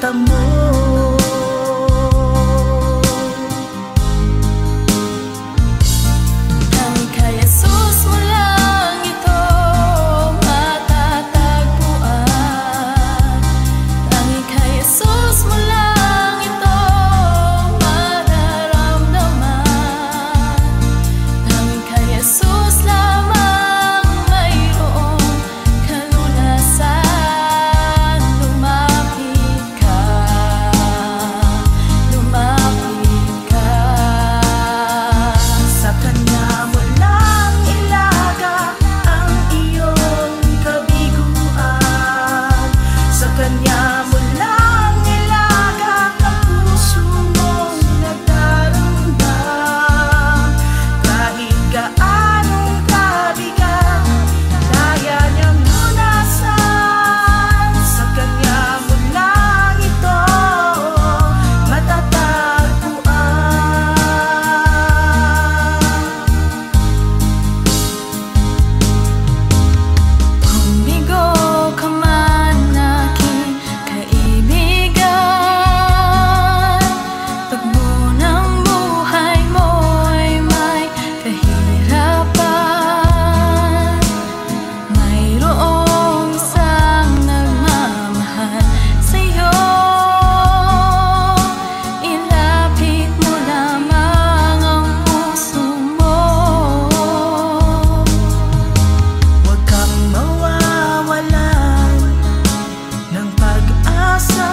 matatamo. Tanging kay Jesus mo lang ito matatagpuan. Tanging kay Jesus mo lang ito mararamdaman. Tanging kay Jesus lamang mayroong kalunasan. Lumapit ka, lumapit ka. Sa Kanya mo lang ilaga ang iyong kabiguan. Sa Kanya mo lang ilaga ang puso mong nagdaramdam. Kahit gaanong kabigat, kaya niyang lunasan. Sa Kanya mo lang ito matatagpuan. Kung bigo ka man aking kaibigan, tugmo ng buhay mo'y may kahirapan, mayroong isang nagmamahal sa'yo. Ilapit mo lamang ang puso mo. Huwag kang mawawalan ng pag-asa.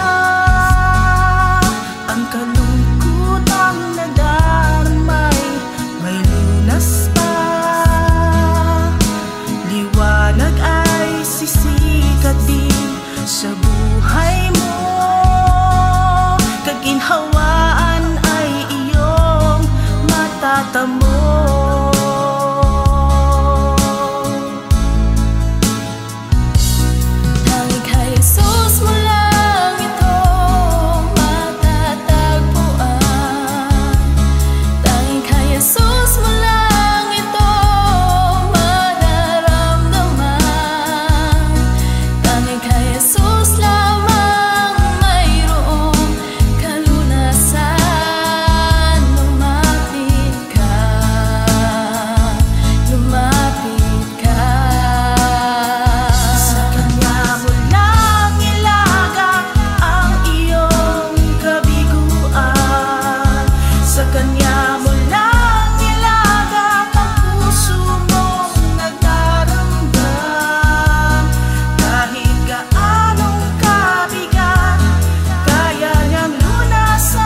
Ang kalungkutang nadarmay may lunas pa. Liwanag ay sisikat din sa buhay mo. Kaginhawaan ay iyong matatamo. Tanging kay Jesus mo lang ito matatagpuan. Tanging kay Jesus mo lang ito mararamdaman. Tanging kay Jesus lamang mayroong kalunasan. Lumapit ka, lumapit ka. Sa Kanya mo lang ilaga ang iyong kabiguan. Sa Kanya mo lang ilaga ang puso mong nagdaramdam. Kahit gaanong kabigat, kaya niyang lunasan.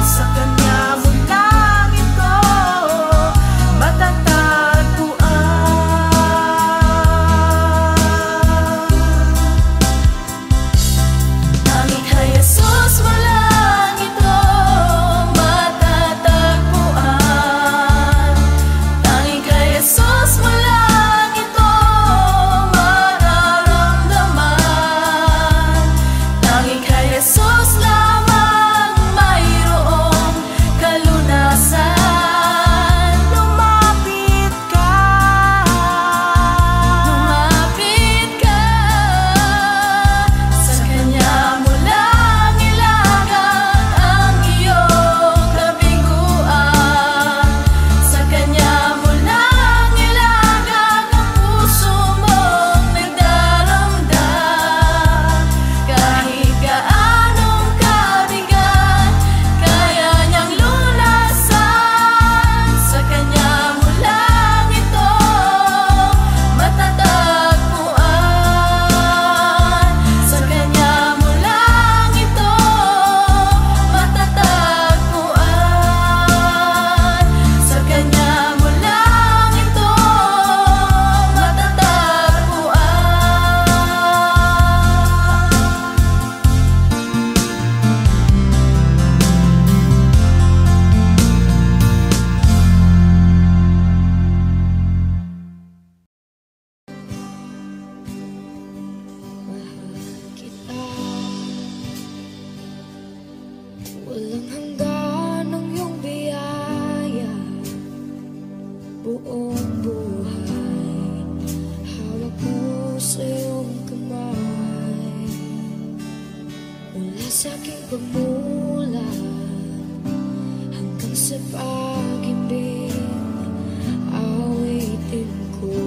Sa Kanya mo lang ito matatagpuan. Tanging kay Jesus mo lang ito matatagpuan. Tanging kay Jesus mo lang ito mararamdaman. Tanging kay Jesus lamang mayroong kalunasan. Lumapit ka, lumapit ka. Sa Kanya mo lang ilaga ang iyong kabiguan. Sa Kanya mo lang ilaga ang puso mong nagdaramdam. Kahit gaanong kabigat, kaya niyang lunasan. Sa Kanya mo lang ito matatagpuan. Sa Kanya mo lang ito matatagpuan. Sa Kanya mo lang ito matatagpuan. Walang hanggan ang iyong biyaya, buong buhay hawak mo sa iyong kamay. Mula sa aking pagmula hanggang sa pag-ibig, awitin ko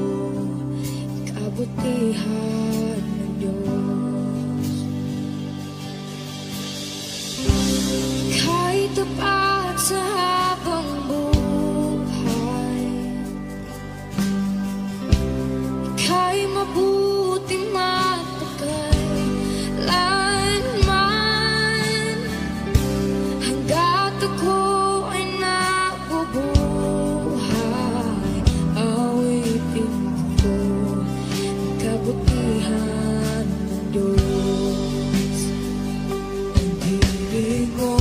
kabutihan ng Diyos. Kahit tapat sa habang buhay, ika'y mabuting matagal lanman. Hanggat ako ay nabubuhay, awitin ko ang kabutihan ng Diyos. Ang ibig mo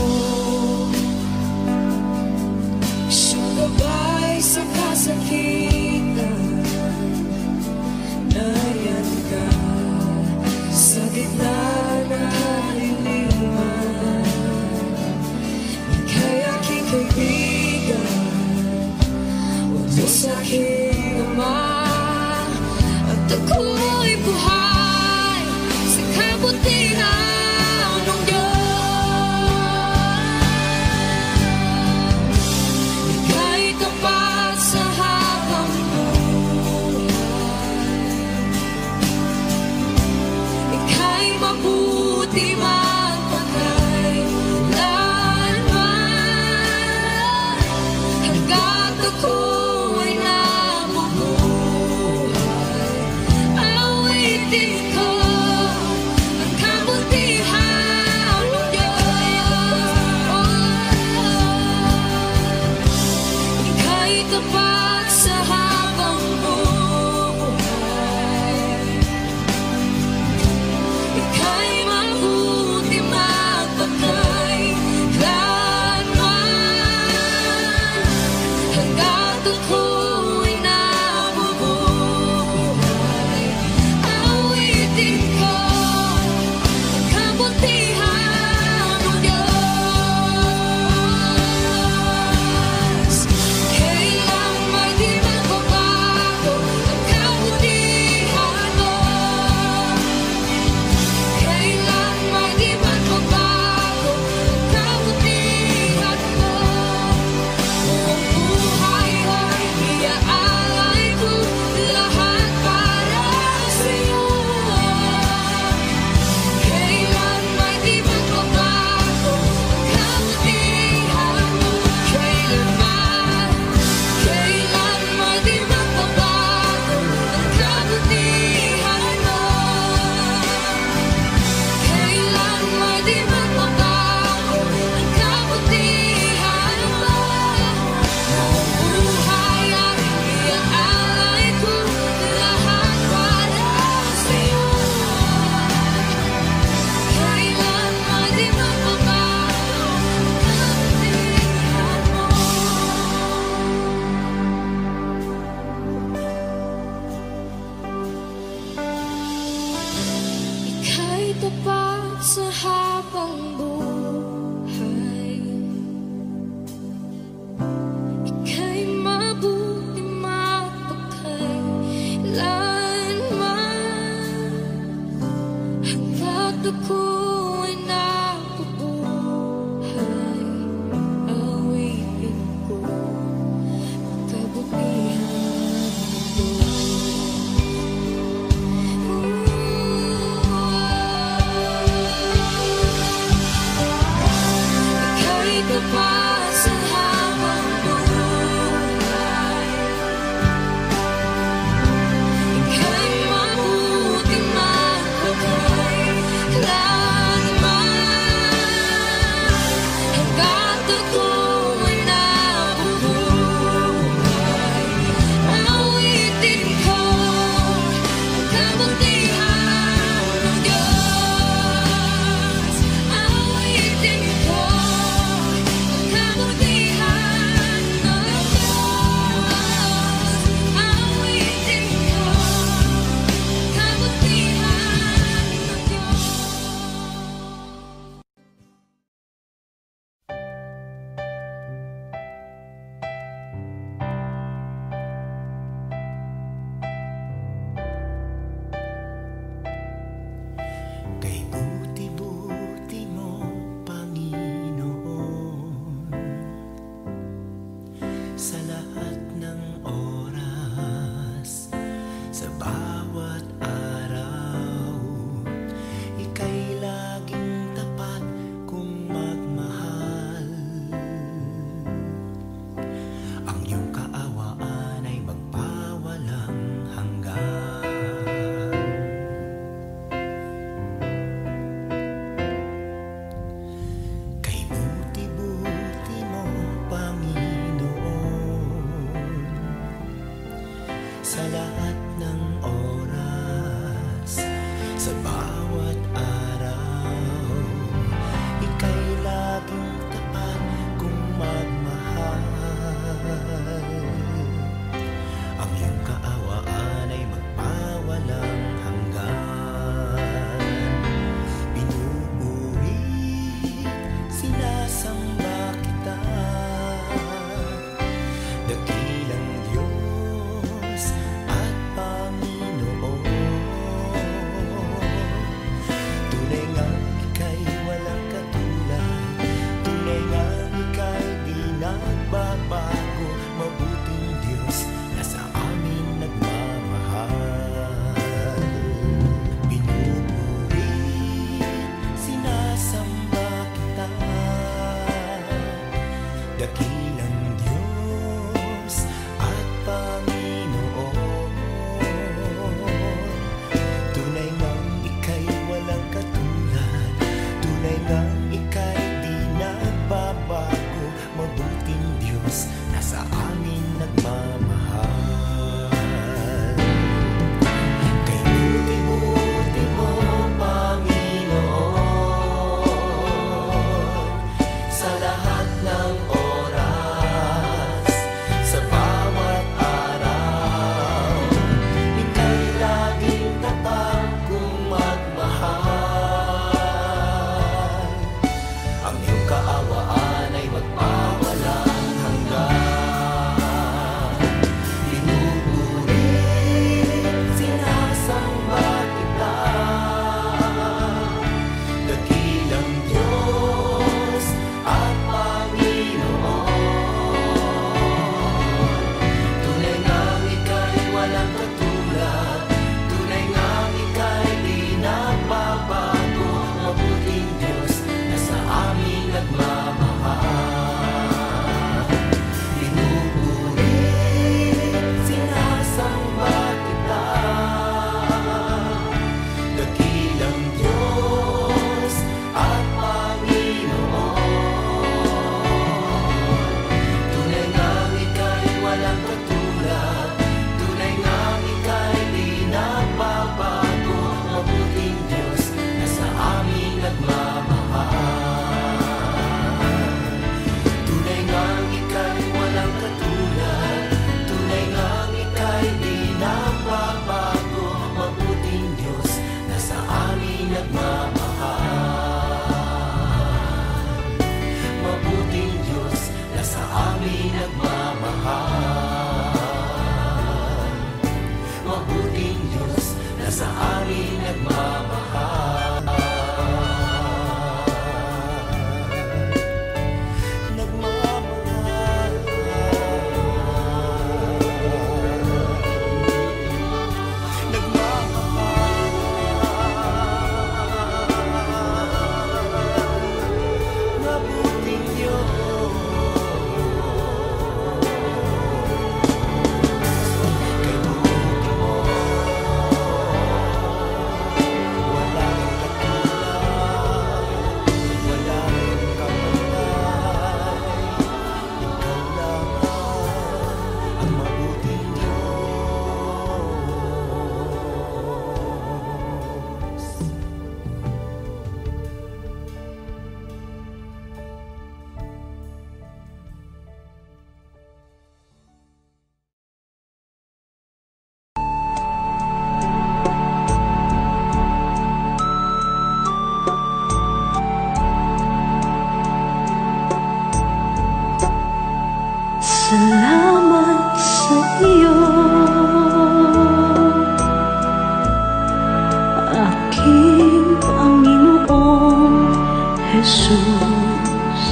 Jesus.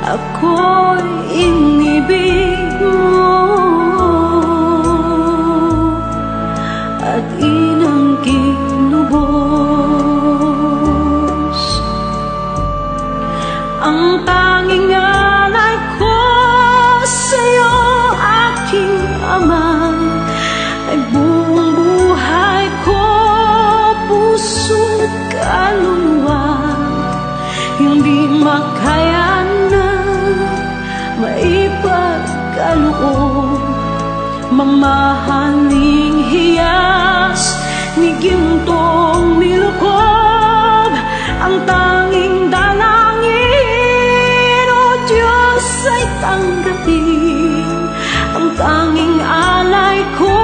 Ako'y inibig mo at inangking lubos. Ang tanging alay ko sa'yo, aking Ama, ay buong buhay ko, puso't kaluluwa. Hindi makayanan, maipagkaloob, mamahaling hiyas ni gintong nilukob. Ang tanging dalangin, O Diyos, ay tanggapin. Ang tanging alay ko,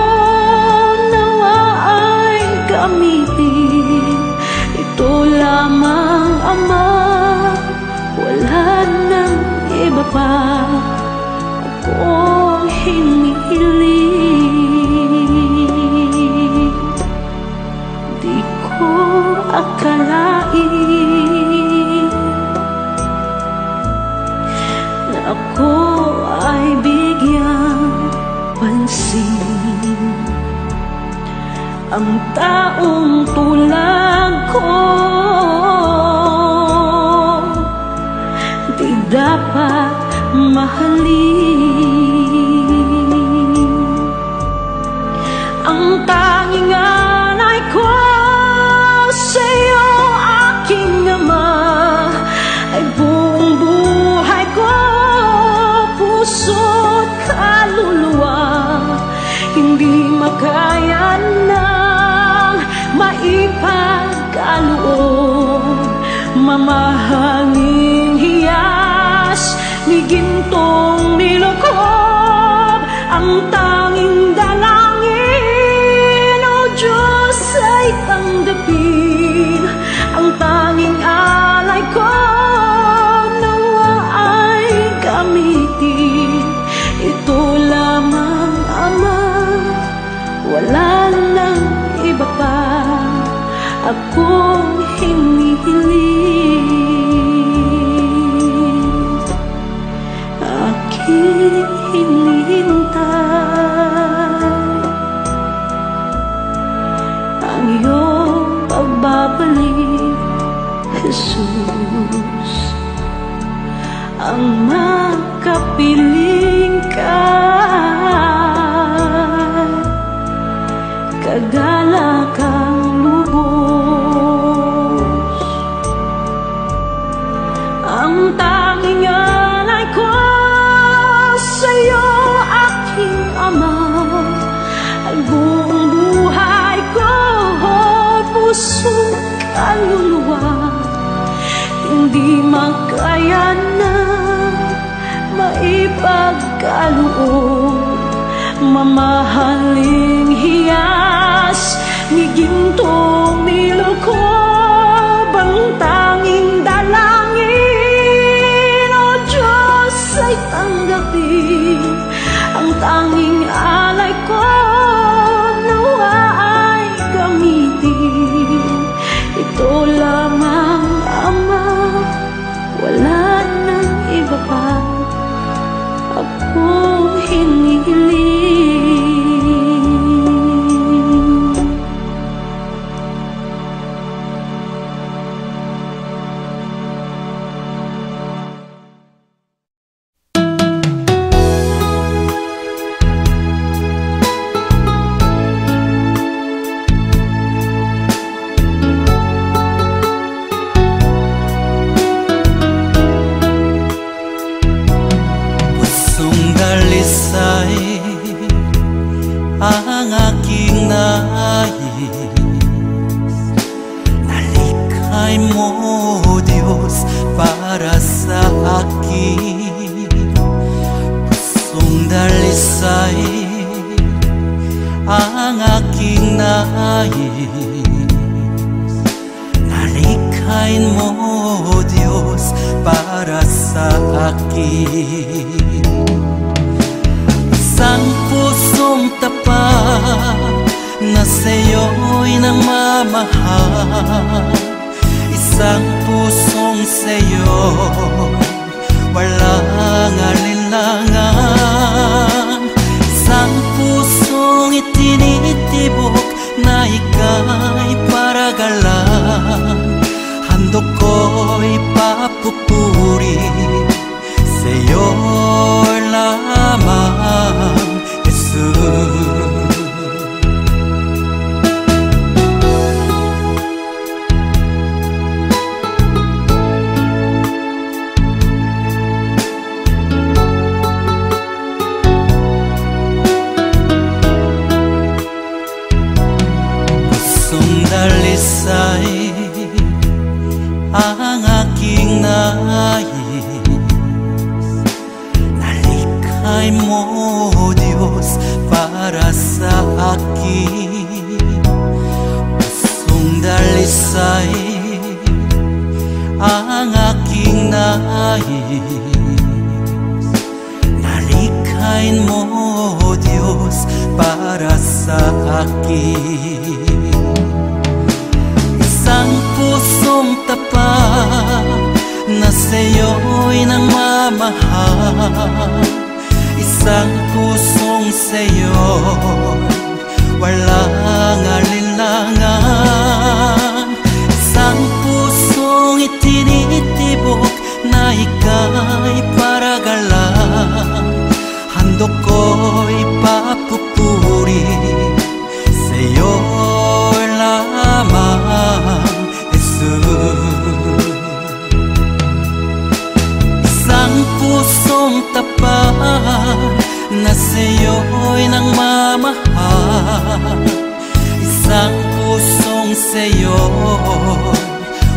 nawa ay gamitin. Ito lamang, Ama, wala nang iba pa akong hinihiling. Di ko akalain na ako ay bigyang pansin. Ang taong tulad ko di dapat mahalin. Ang tanging alay ko sa'yo, aking Ama, ay buong buhay ko, puso't kaluluwa. Hindi makayanang maipagkaloob, mamahaling hiyas ni gintong nilukob. Ang tanging dalangin, O Diyos, ay tanggapin. Ang tanging alay ko, nawa ay gamitin. Ito lamang, Ama, wala nang iba pa akong hinihiling. Aking hinihintay ang iyong pagbabalik, Jesus. Ang makapiling ka, kagalakang lubos. Ang tanging alay ko sa'yo, aking Ama, ay buong buhay ko, puso't kaluluwa. Hindi makayanan, maipagkaloob, mamahaling hiyas ni gintong nilukob. Ang tanging dalangin, O Diyos, ay tanggapin. Ang tanging alay ko, nawa ay gamitin. Ito lamang, Ama, wala nang iba pa akong hinihiling. Ang aking nais, nalikhay mo, Diyos, para sa akin. Pusong dalisay ang aking nais, nalikhay mo, Diyos, para sa akin. Isang pusong tapat na sa'yo'y namamahal, Isang pusong sa'yo, walang alinlangan. Isang pusong itinitibok na ika'y paragalan. Handog ko'y papupuri sa'yo lamang, Jesus. Dalisay ang aking nais, nalikhay mo Diyos para sa akin. Pusong dalisay ang aking nais, nalikhay mo Diyos para sa akin. Isang pusong tapat na sa'yo'y nangmamahal. Isang pusong sa'yo'y walang alinlangan. Isang pusong itinitibok na ika'y paragalan. Handog ko'y papupuri sa'yo lamang, Jesus. Isang pusong tapat na sa'yo'y nangmamahal. Isang pusong sa'yo'y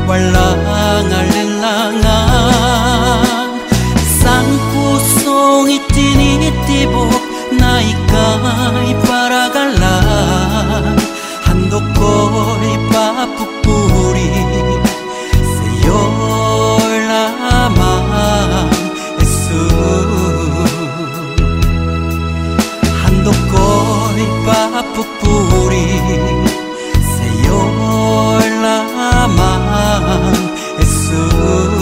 walang alinlangan. Isang pusong itinitibok na ika'y paragalan. Handog ko'y papupuri sa'yo lamang, Jesus. Handog ko'y papupuri sa'yo lamang, Jesus.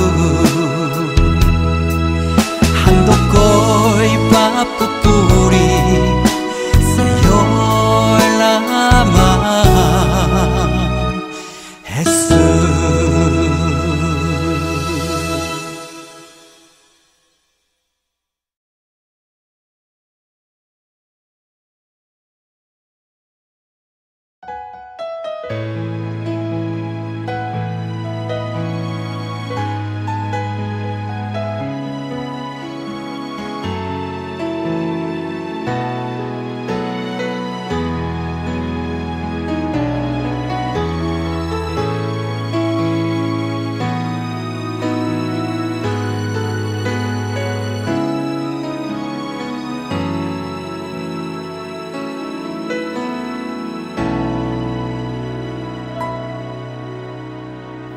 Handog ko'y papupuri sa'yo lamang, Jesus.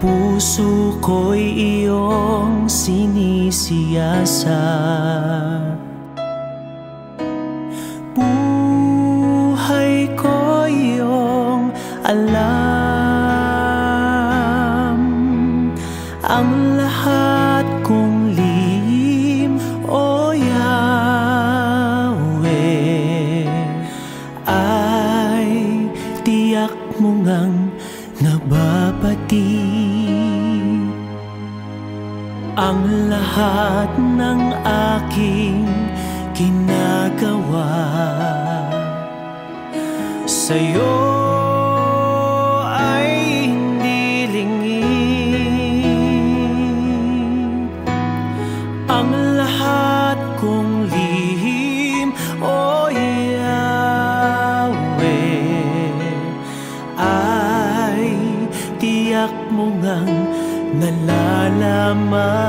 Puso ko'y iyong sinisiyasat, buhay ko iyong alam. Ang lahat kong lihim, o Yahweh, ay tiyak mo ngang nababati. Ang lahat ng aking ginagawa sa'yo ay hindi lingid. Ang lahat kong lihim, o Yahweh, ay tiyak mo ngang nalalaman.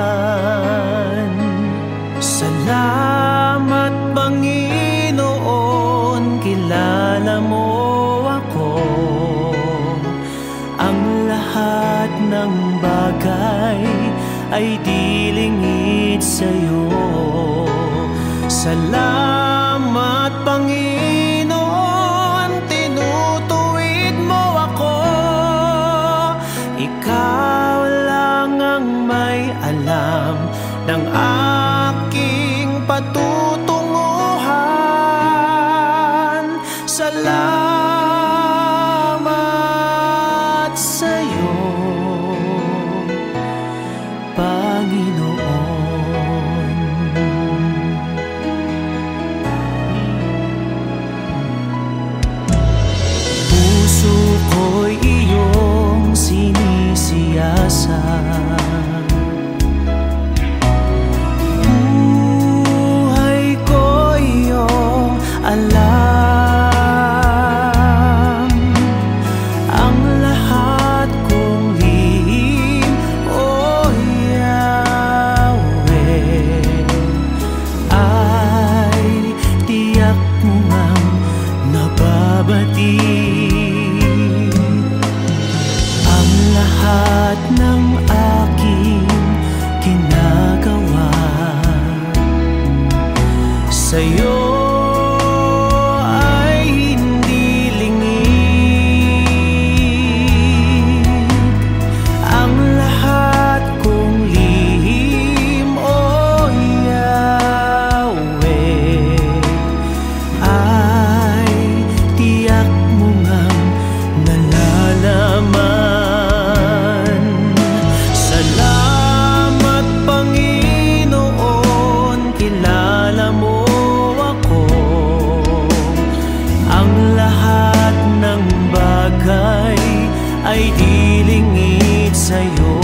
Salamat, Panginoon, kilala mo ako. Ang lahat ng bagay ay di lingid sa'yo. Salamat, Panginoon, tinutuwid mo ako. Ikaw lang alam ng aking patutunguhan. Salamat sa'yo, Panginoon. Puso ko'y iyong sinisiyasat, buhay ko iyong alam, ang lahat kong lihim, O Yahweh, ay tiyak mo ngang nababati. Ang lahat ng aking ginagawa sa'yo ay hindi lingid. Ang lahat kong lihim, O Yahweh, ay tiyak mo ngang nalalaman. Salamat, Panginoon, kilala mo ako. Ang lahat ng bagay ay di lingid sa'yo.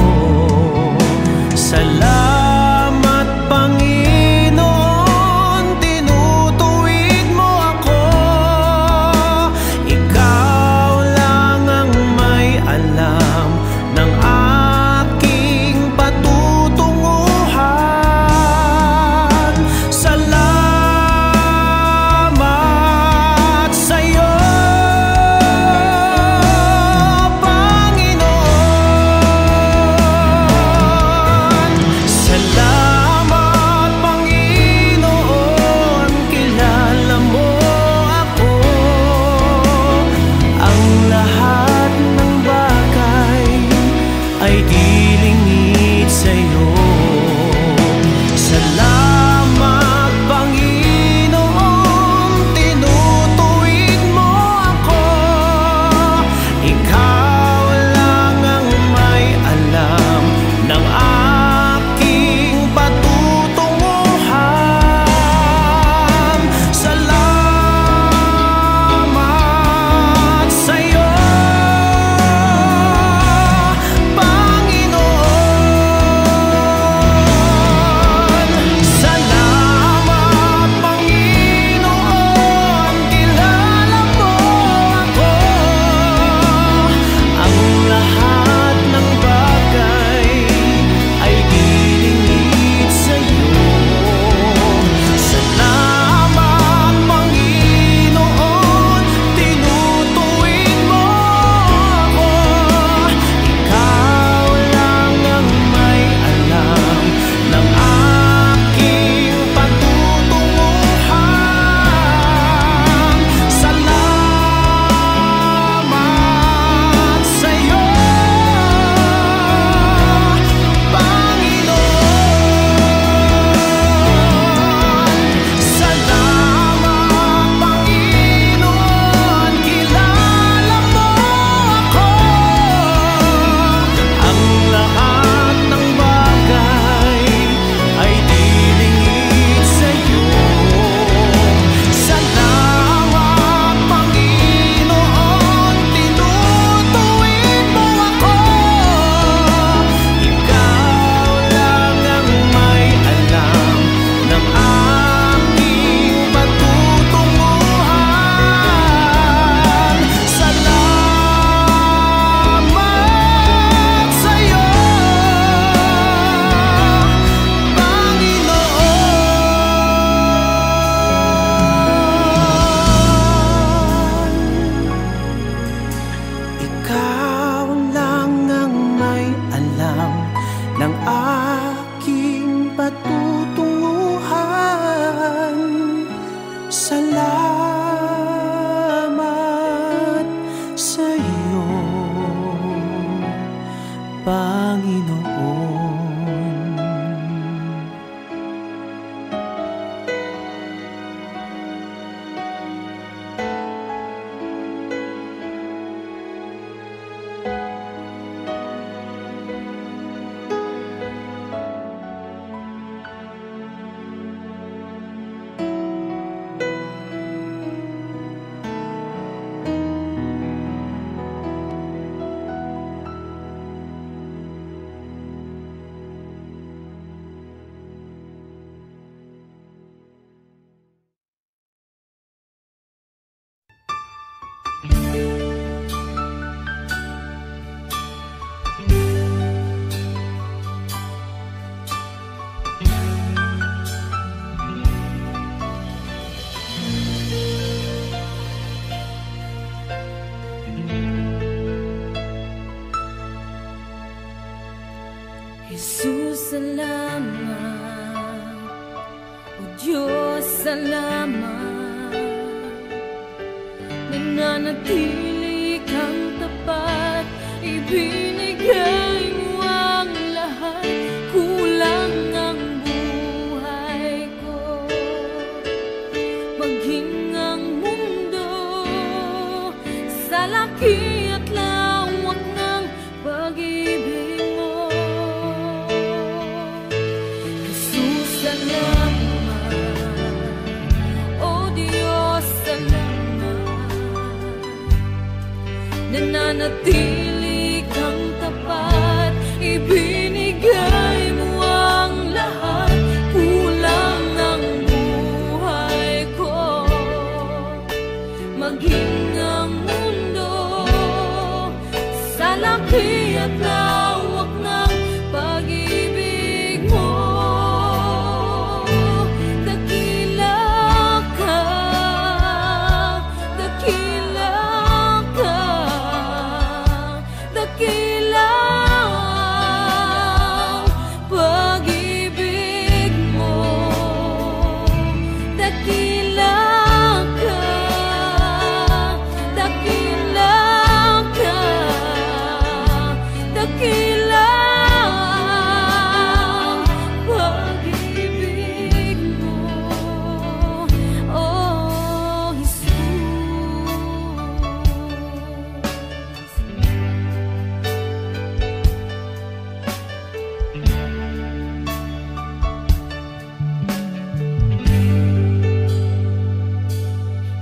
Salamat, Panginoon, tinutuwid mo ako. Ikaw lang ang may alam ng aking patutunguhan. Salamat sa'yo, Panginoon. Salamat, Panginoon, kilala mo ako. Ang lahat ng bagay ay di lingid sa'yo. Salamat, Panginoon, tinutuwid mo ako. Ikaw lang ang may alam ng aking patutunguhan. Salamat sa'yo, Panginoon. Salamat, Panginoon, kilala mo ako. Ang lahat ng bagay ay di lingid sa'yo. Salamat, Panginoon, tinutuwid mo ako. Ikaw lang ang may alam ng aking patutunguhan. Salamat sa'yo, Panginoon. Salamat, Panginoon, kilala mo ako. Ang lahat ng bagay ay di lingid sa'yo. Salamat, Panginoon, tinutuwid mo ako. Ikaw lang ang may alam ng aking patutunguhan. Salamat sa'yo, Panginoon. Ikaw lang ang may alam ng aking patutunguhan. Salamat sa'yo, Panginoon. Jesus, salamat. O Diyos, salamat. Nananatili kang tapat, ibinigay mo ang lahat. Kulang ang buhay ko, maging ang mundo sa laki at lawak ng pag-ibig mo. Jesus, salamat. O Diyos, salamat. Nananatili kang tapat, ibinigay mo ang lahat. Kulang ang buhay ko, maging ang mundo sa laki at lawak ng pag-ibig mo. Dakila ka, dakila ka, dakila ang pag-ibig mo. Dakila ka, dakila ka, dakila ang pag-ibig mo. Oh, Jesus.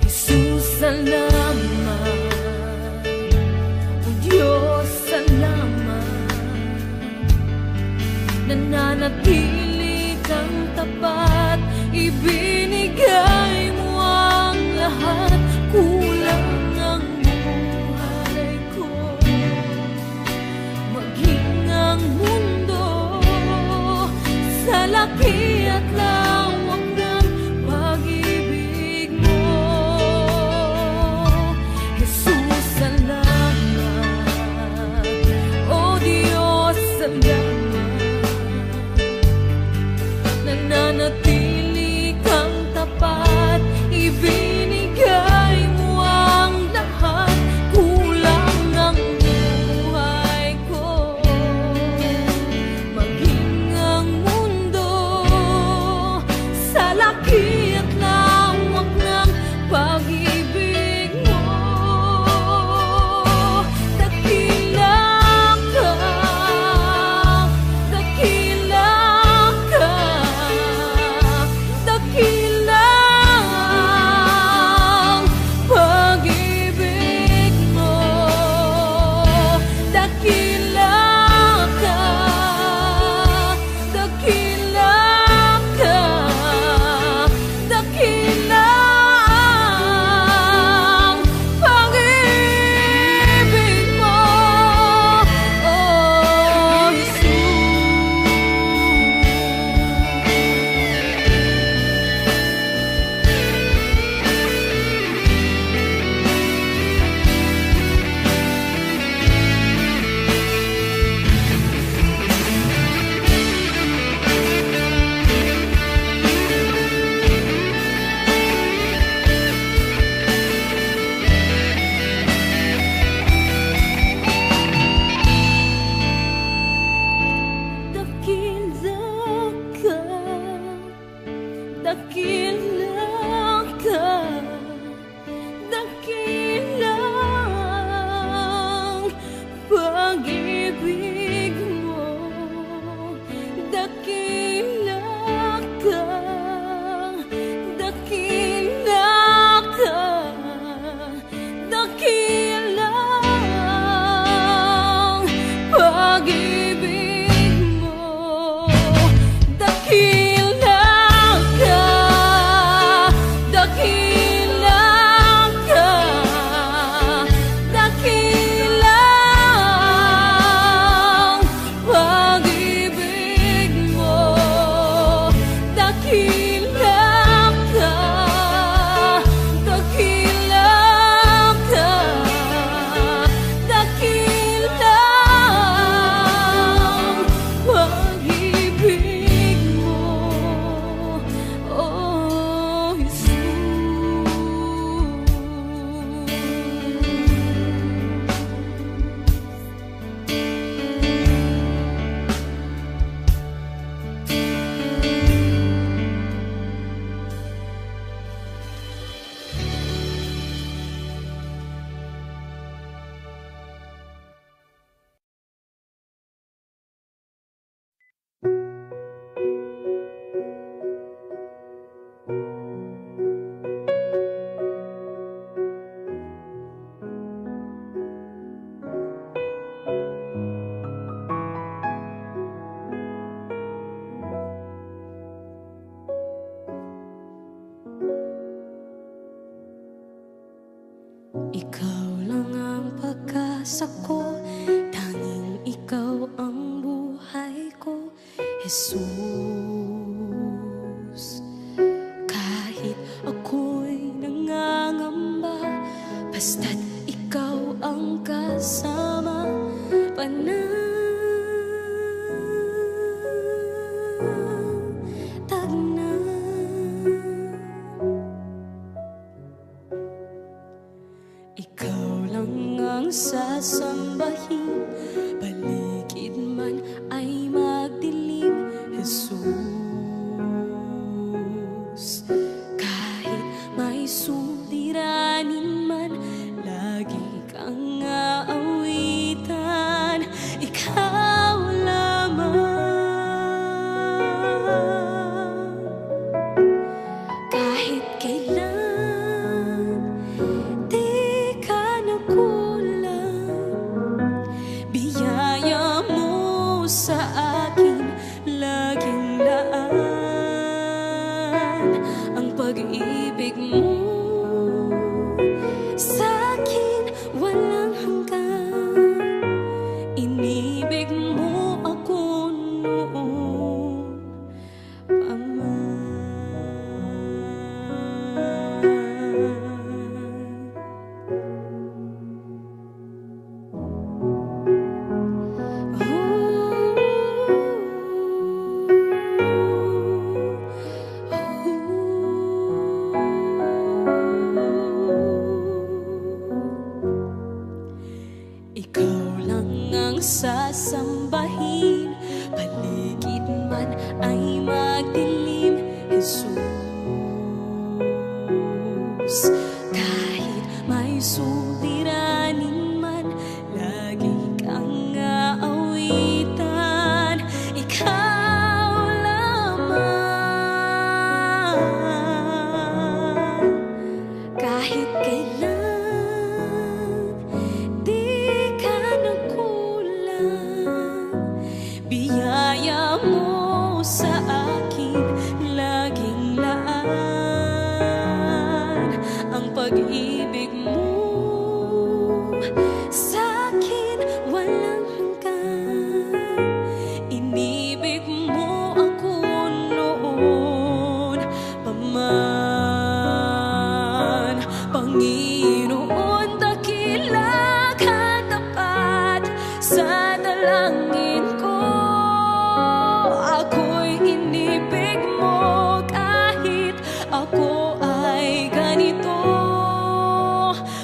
Jesus, salamat. O Diyos, salamat. Nananatili kang tapat, ibinigay mo ang lahat. Kulang ang buhay ko, maging ang mundo sa laki at lawak ng pag-ibig mo. Jesus, salamat. O Diyos, salamat. Nananatili kang tapat, ibinigay mo ang lahat. Kulang ang buhay ko, maging ang mundo sa laki at lawak ng pag-ibig mo. Dakila ka, dakila ka, dakila ang pag-ibig mo. Dakila ka, dakila ka, dakila ang pag-ibig mo. Oh, dakila ka, dakila ang pag-ibig mo. Dakila ka, dakila ka, dakila ang pag-ibig mo. Dakila ka, dakila ka, dakila ang pag-ibig mo. pag-asa ko, tanging ikaw ang buhay ko, Jesus. Kahit ako'y nangangamba, basta't ikaw ang kasama, panatag na. Ikaw lang ang sasambahin, paligid man ay magdilim, Jesus. Kahit may suliranin man, lagi kang aawitan, ikaw lamang. Kahit kailan di ka nakulang, biyaya mo sa akin laging laan. Ang pag-ibig mo sa'kin walang hanggan, inibig mo ako noon pa man. Ikaw lang ang sasambahin, paligid man ay magdilim, Jesus. Kahit may suliranin man, lagi kang aawitan, ikaw lamang. Kahit kailan di ka nakulang, biyaya mo sa akin laging laan. Ang pag-ibig mo sa'kin walang hanggan, inibig mo ako noon pa man. Panginoon, dakila ka tapat sa dalangin ko. Ako'y inibig mo kahit ako ay ganito.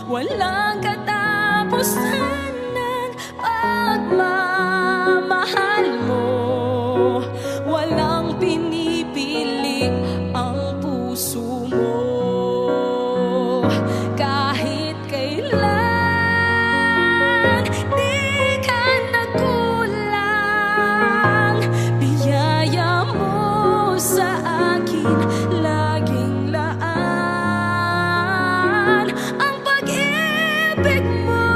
Walang katapusan ng pagmamahal mo, walang pinipili ang puso mo. Kahit kailan di ka nakulang, biyaya mo sa akin laging laan. Ang pag-ibig mo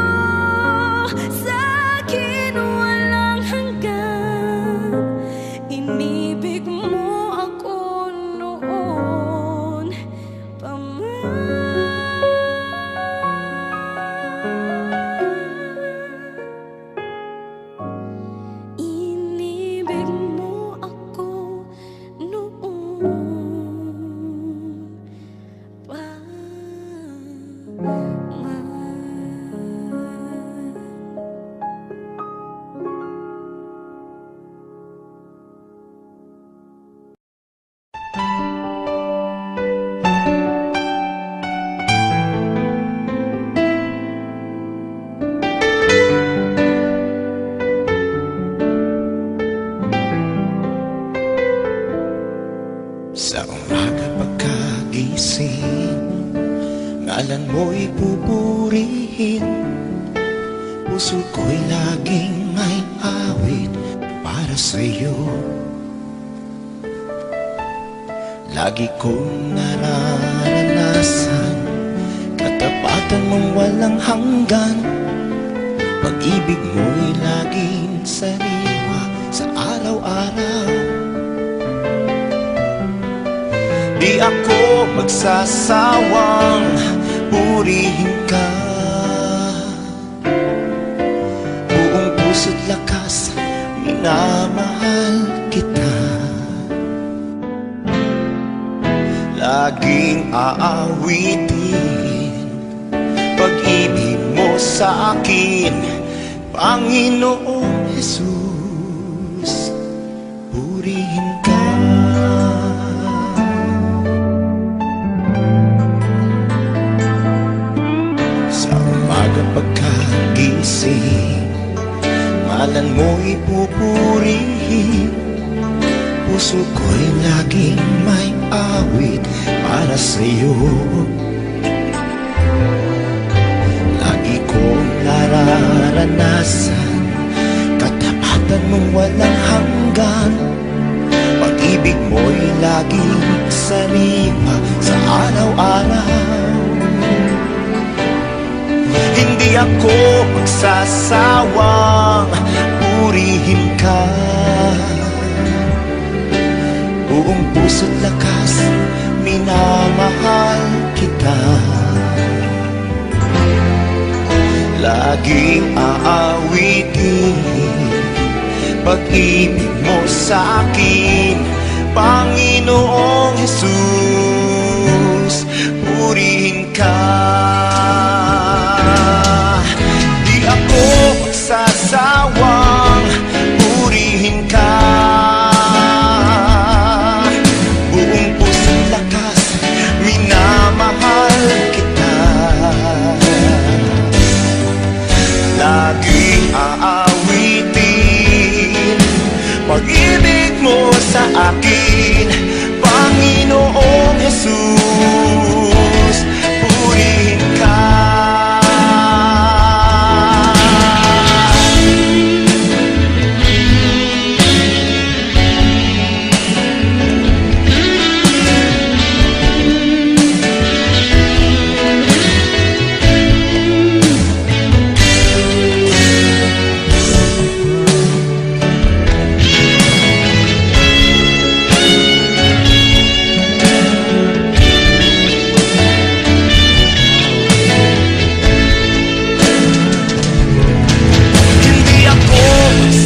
sa'kin walang hanggan, inibig mo ako noon pa man. Inibig mo ako noon pa man. Sa umaga pagkagising, ngalan mo'y pupurihin. Puso ko'y laging may awit para sa'yo. Lagi kong nararanasan katapatan mong walang hanggan. Pag-ibig mo'y laging sariwa sa araw-araw. Di ako magsasawang purihin ka. minamahal kita. Laging aawitin pag-ibig mo sa akin, Panginoong Jesus, purihin ka. Sa umaga pagkagising, ngalan mo'y pupurihin. Puso ko'y laging may awit para sa'yo. Lagi kong nararanasan katapatan mong walang hanggan. Pag-ibig mo'y laging sariwa sa araw-araw. Hindi ako magsasawang purihin ka. Buong puso't lakas, minamahal kita. Laging aawitin pag-ibig mo sa akin, Panginoong Jesus, purihin ka. Di ako magsasawang purihin ka. Buong pusong lakas, minamahal kita. Laging aawitin pag-ibig mo sa akin, Panginoong Jesus, purihin ka.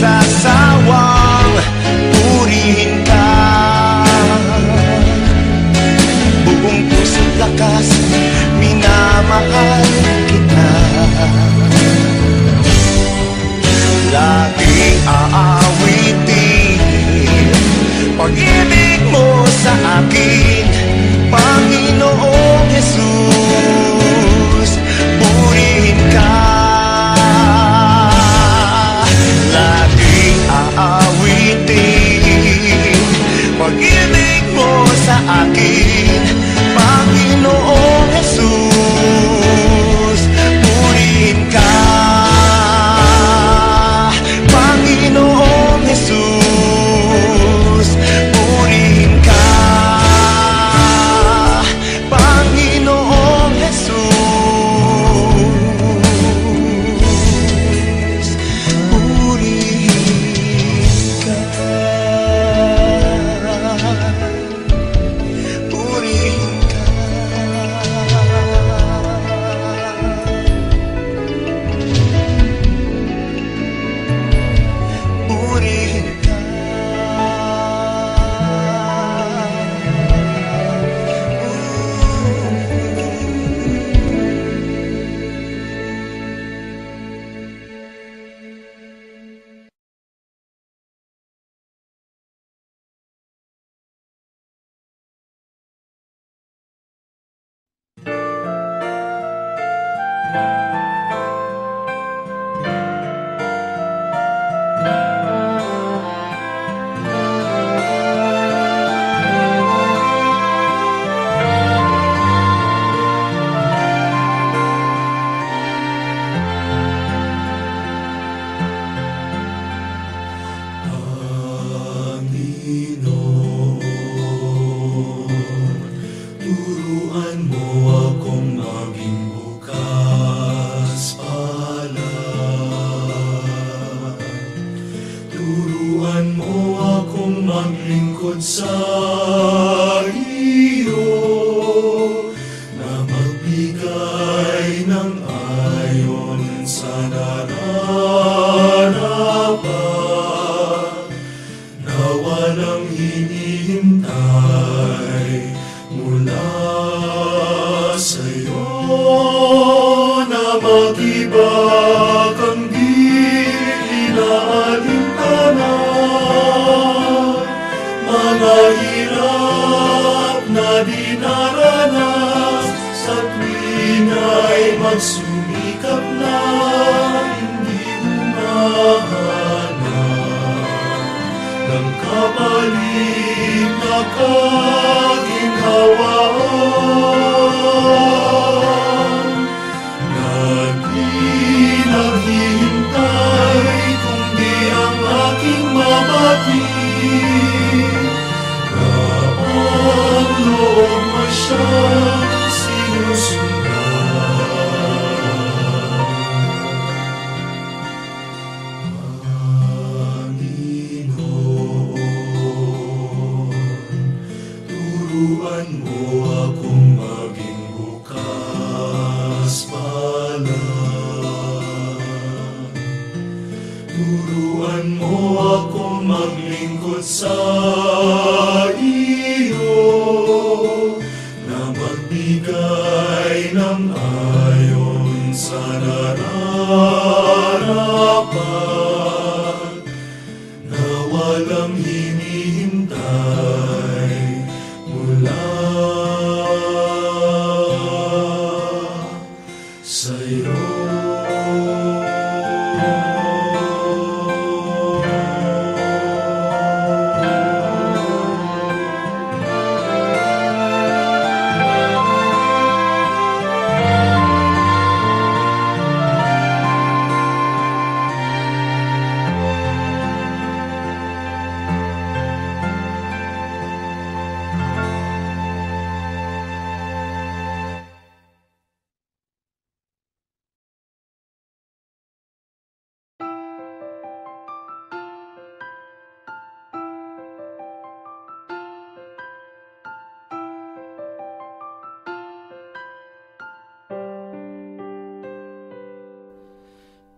Sasawang purihin ka. Buong puso't lakas, minamahal kita. Laging aawitin pag-ibig mo sa akin, Panginoong Jesus, purihin ka. Aawitin pag-ibig mo sa akin, Panginoong Jesus, purihin ka. Panginoong Jesus, purihin ka. Panginoong Jesus, purihin ka. Purihin ka. Purihin ka. maglingkod sa iyo, na magbigay ng ayon sa naranapan. walang hinihintay mula sa'yo na mag-ibag ang di inaalintanan, mga hirap na dinaranas sa tuwing ay magsumikap na hindi humahanap ng kapalit na kaginhawaan na di naghihintay kundi ang aking mabatid na ang loob mo siyang sinusundan. Turuan mo akong maging bukas palad. Turuan mo akong maglingkod sa iyo, na magbigay ng ayon sa nararapat, na walang hinihintay mula sa'yo.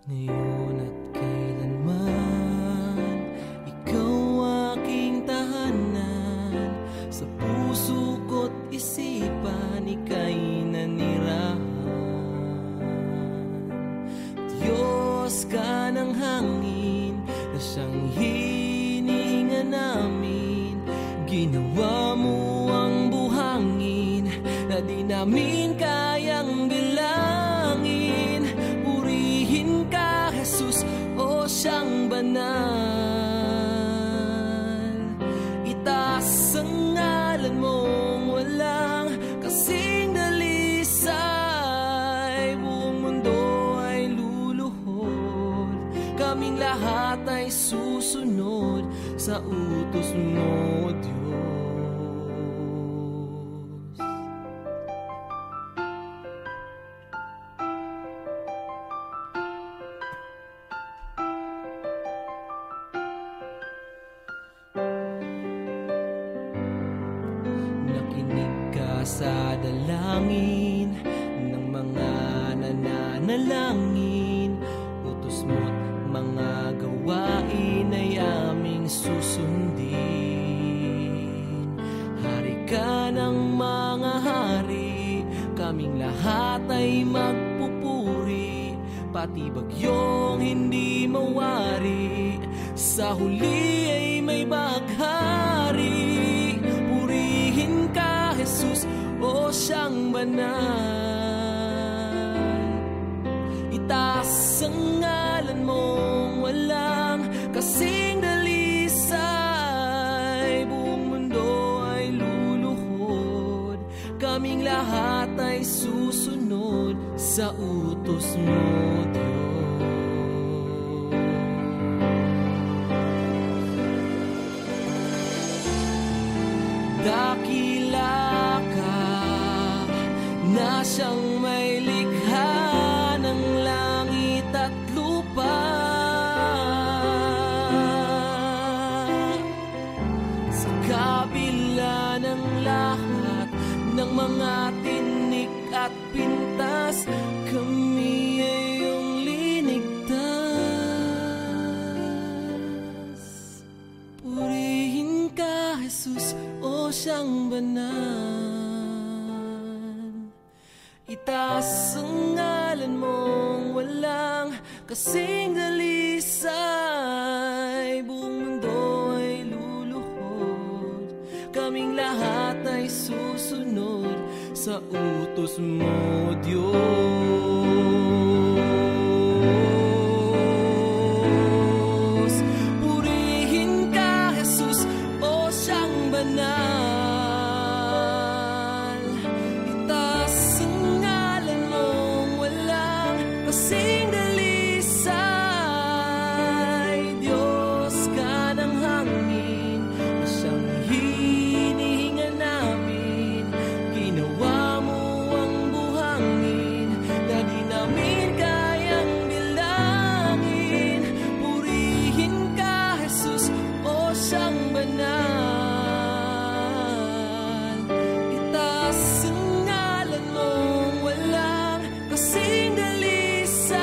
Ngayon at kailanman, ikaw aking tahanan. Sa puso ko't isipan, ika'y nanirahan. Diyos ka ng hangin, na siyang hininga namin. Ginawa mo ang buhangin, na di namin kayang bilangin. Purihin ka, Jesus, o siyang banal. Itaas ang ngalan mong walang kasing dalisay. Buong mundo ay luluhod, kaming lahat ay susunod sa utos mo, Diyos. Sa dalangin ng mga nananalangin, utos mo't mga gawain ay aming susundin. Hari ka ng mga hari, kaming lahat ay magpupuri. Pati bagyong hindi mawari, sa huli ay may baghari. Purihin ka, Jesus, o siyang banal. Itaas ang ngalan mong walang kasing dalisay. Buong mundo ay luluhod, kaming lahat ay susunod sa utos mo, Diyos. Dakila ka na siyang may likha ng langit at lupa. Sa kabila ng lahat ng mga tinik at pintas, kami ay iyong linigtas. Purihin ka, Jesus, o siyang banal. Itaas ang ngalan mong walang kasing dalisay. Buong mundo ay luluhod, kaming lahat ay susunod sa utos mo, Diyos. Purihin ka, Jesus, o siyang banal. Itaas ang ngalan mong walang kasing dalisay. Diyos ka ng hangin na siyang hinihinga namin. Ginawa mo ang buhangin na di namin kayang bilangin. Purihin ka, Jesus, o siyang banal. Itaas ang ngalan mong walang kasing dalisay.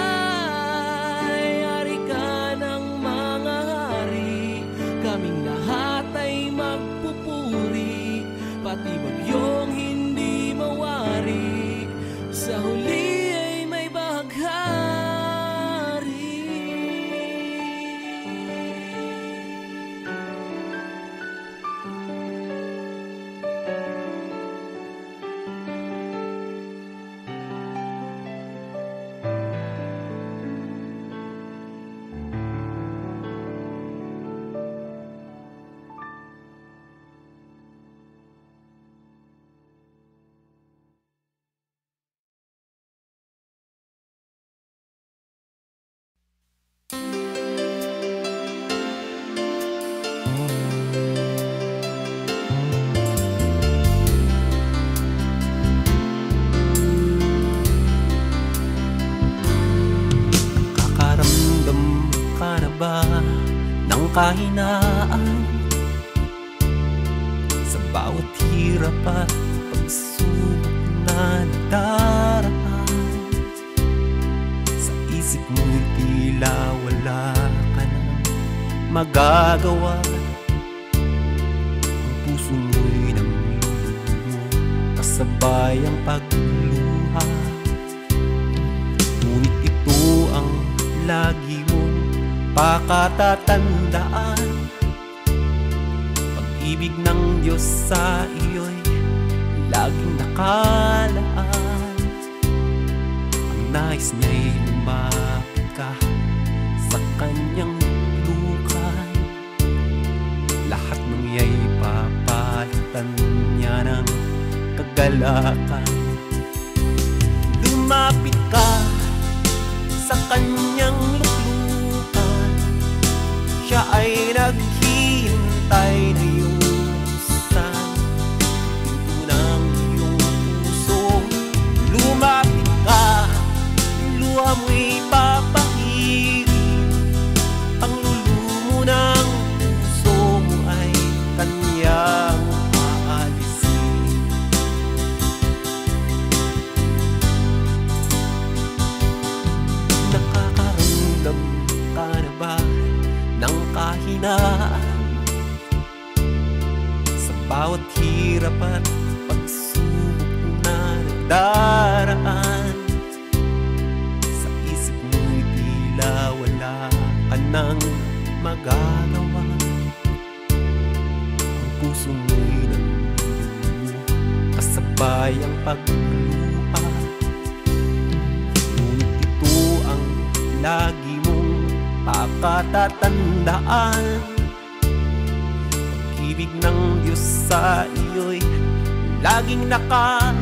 Hari ka ng mga hari, kaming lahat ay magpupuri. Pati bagyong hindi mawari, sa huli ay may bahaghari. Nakakaramdam ka na ba ng kahinaan sa bawat hirap at pagsubok na nadaraan? Sa isip mo'y tila wala ka nang magagawa. Ang puso mo'y namlulumo, kasabay ang pagluha. Ngunit ito ang lagi mong pakatatandaan. Pag-ibig ng Diyos sa iyo'y laging nakalaan. Ang nais niya'y lumapit ka sa kanyang lukan. Lahat ng iya'y papalitan niya ng kagalakan. Lumapit ka sa kanyang luklukan. Siya ay naghihintay na yusan pinto ng iyong puso. Lumapit ka, luha mo'y papahirin. Ang lulumo ng puso mo ay kanyang aalisin. Nakakaramdam ka na ba ng kahinaan sa bawat hirap at pagsubok na nagdaraan? Sa isip mo'y tila wala ka nang magagawa. Ang puso mo'y nalulumo, kasabay ang pagluha. Ngunit ito ang lagi mong pakatatandaan. Pag-ibig ng Diyos sa iyo'y laging nakaan.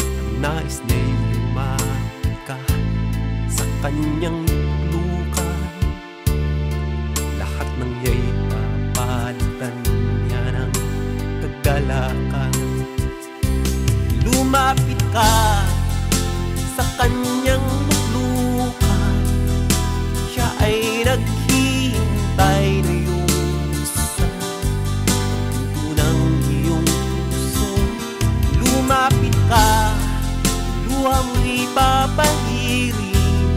Ang nais niya'y lumapit ka sa kanyang lukan. Lahat ng iya'y papalitan niya ng kagalakan. Lumapit ka sa kanyang luklukan. Siya ay naghihintay na yusan pinto ng iyong puso. Lumapit ka, luha mo'y papahirin.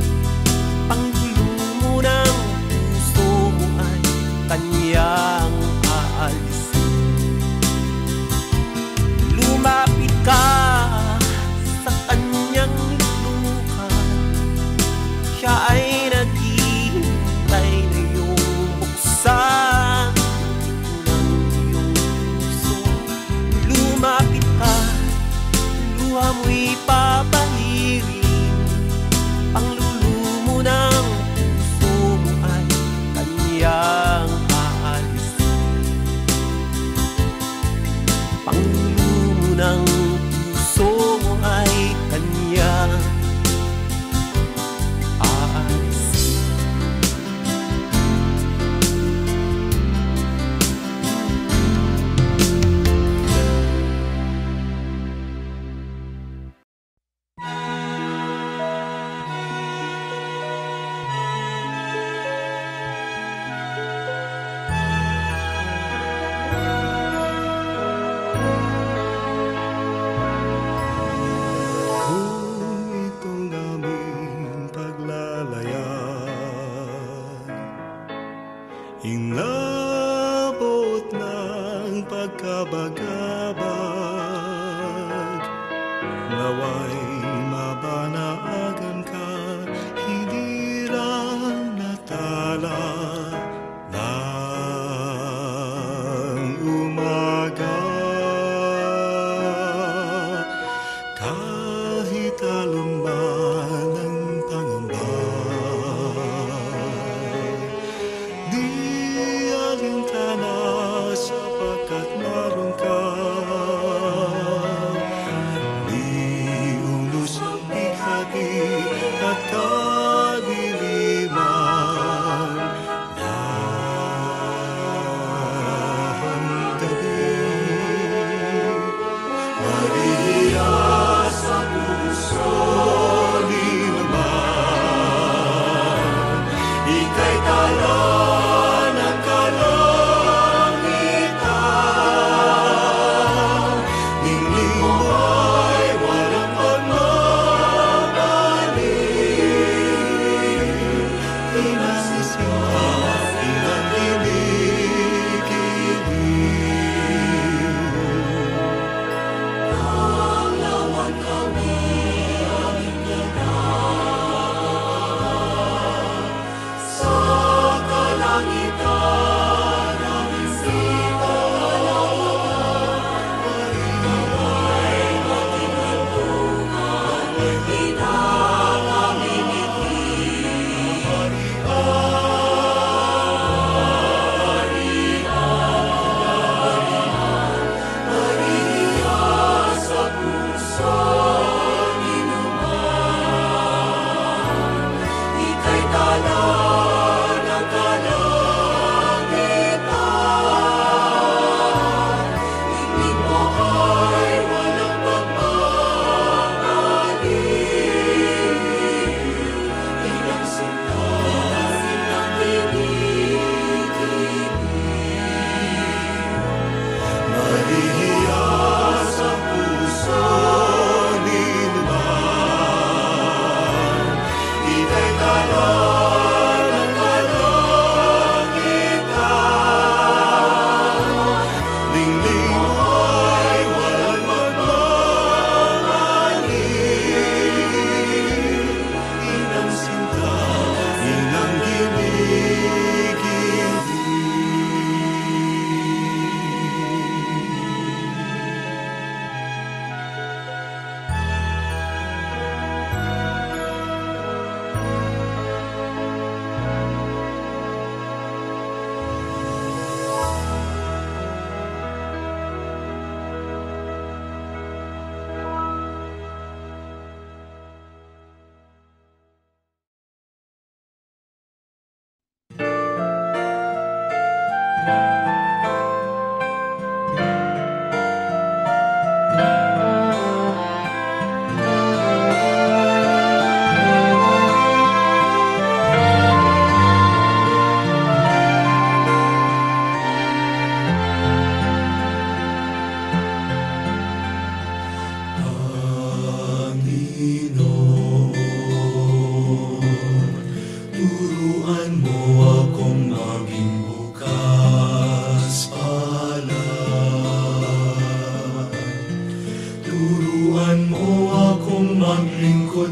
Ang gulo mo ng puso mo ay kanyang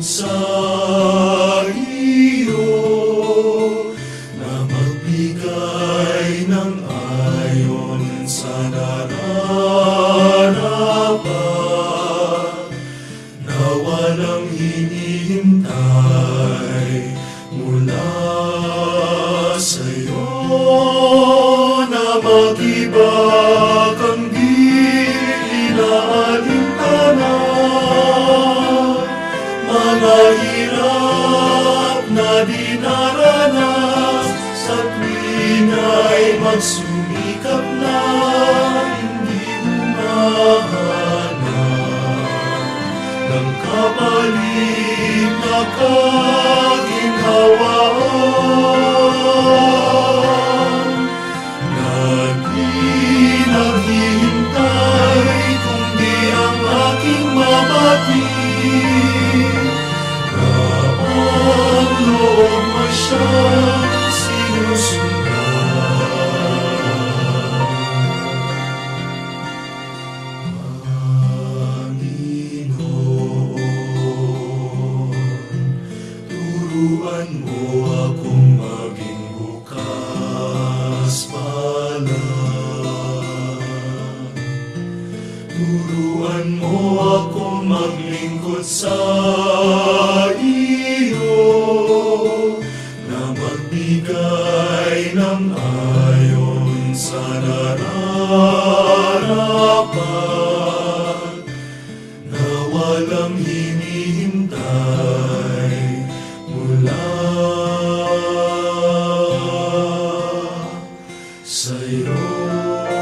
sa iyo na magbigay ng ayon sa nararapat na walang hinihintay mula sa'yo na mag-ibag ang alintana, mga hirap na dinaranas sa tuwing ay magsumikap na hindi humahanap ng kapalit na kaginhawaan na di naghihintay kundi ang aking mabatid na ang loob mo siyang sinusundan. Panginoon, turuan mo akong maging bukas palad. Turuan mo akong maglingkod sa iyo na magbigay ng ayon sa nararapat na walang hinihintay mula sa'yo.